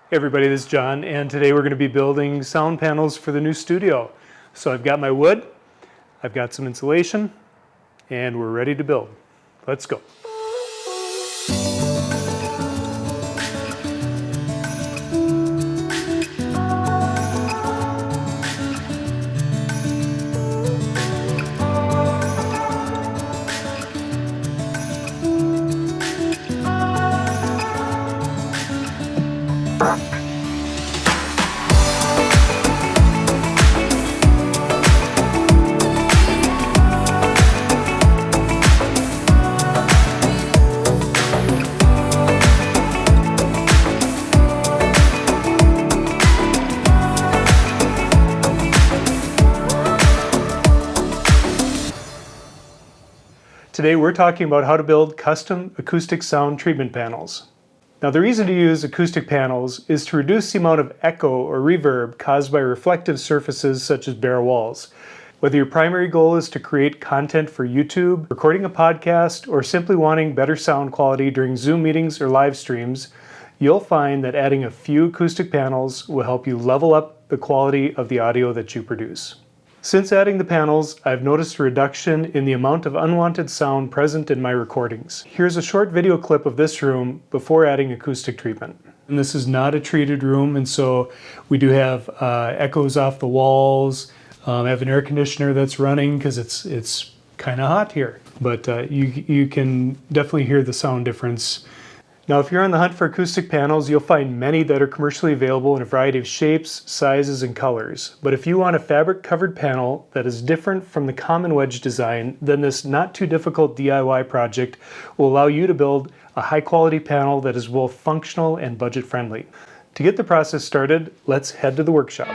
Hey everybody, this is John, and today we're going to be building sound panels for the new studio. So I've got my wood, I've got some insulation, and we're ready to build. Let's go. Today we're talking about how to build custom acoustic sound treatment panels. Now the reason to use acoustic panels is to reduce the amount of echo or reverb caused by reflective surfaces such as bare walls. Whether your primary goal is to create content for YouTube, recording a podcast, or simply wanting better sound quality during Zoom meetings or live streams, you'll find that adding a few acoustic panels will help you level up the quality of the audio that you produce. Since adding the panels, I've noticed a reduction in the amount of unwanted sound present in my recordings. Here's a short video clip of this room before adding acoustic treatment. And this is not a treated room, and so we do have echoes off the walls. I have an air conditioner that's running because it's kind of hot here, but you can definitely hear the sound difference. Now, if you're on the hunt for acoustic panels, you'll find many that are commercially available in a variety of shapes, sizes, and colors. But if you want a fabric-covered panel that is different from the common wedge design, then this not too difficult DIY project will allow you to build a high-quality panel that is both functional and budget-friendly. To get the process started, let's head to the workshop.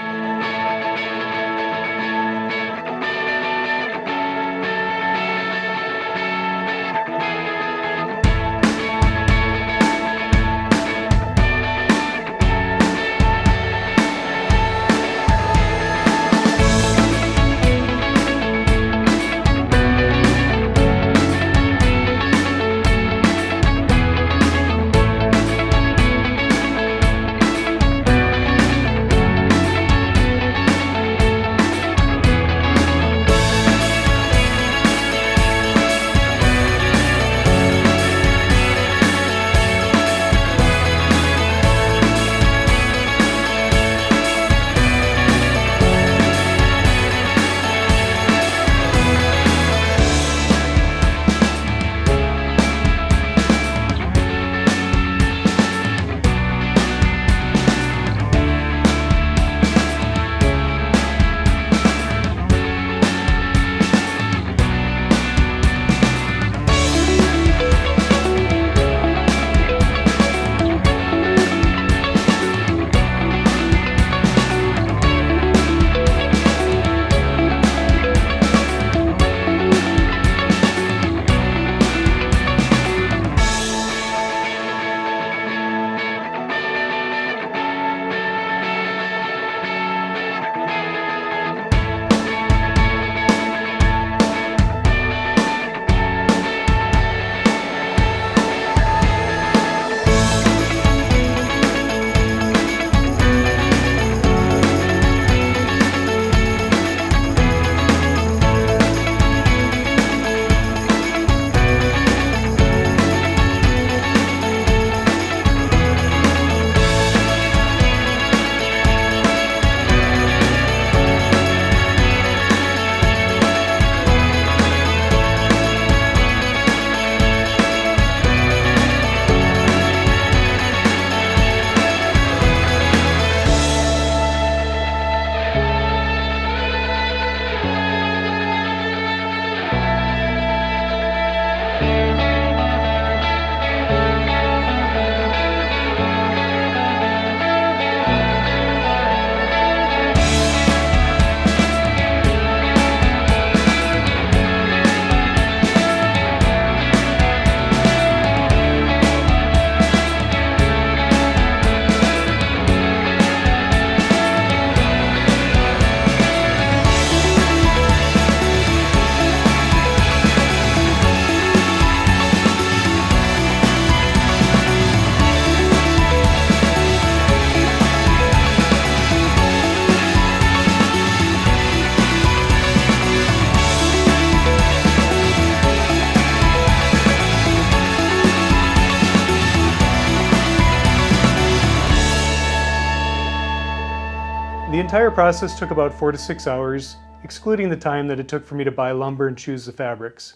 The entire process took about 4 to 6 hours, excluding the time that it took for me to buy lumber and choose the fabrics.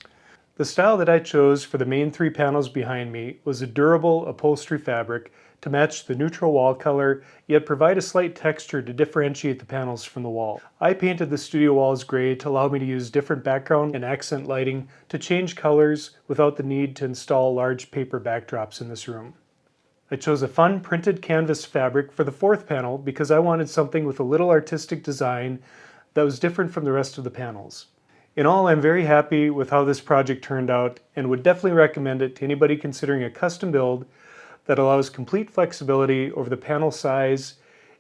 The style that I chose for the main 3 panels behind me was a durable upholstery fabric to match the neutral wall color, yet provide a slight texture to differentiate the panels from the wall. I painted the studio walls gray to allow me to use different background and accent lighting to change colors without the need to install large paper backdrops in this room. I chose a fun printed canvas fabric for the 4th panel because I wanted something with a little artistic design that was different from the rest of the panels. In all, I'm very happy with how this project turned out and would definitely recommend it to anybody considering a custom build that allows complete flexibility over the panel size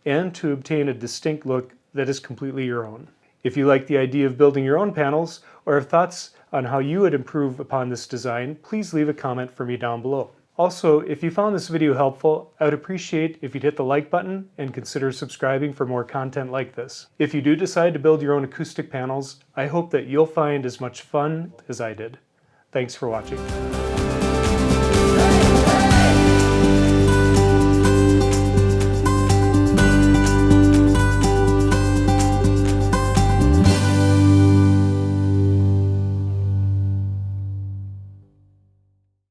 and to obtain a distinct look that is completely your own. If you like the idea of building your own panels or have thoughts on how you would improve upon this design, please leave a comment for me down below. Also, if you found this video helpful, I would appreciate if you'd hit the like button and consider subscribing for more content like this. If you do decide to build your own acoustic panels, I hope that you'll find as much fun as I did. Thanks for watching.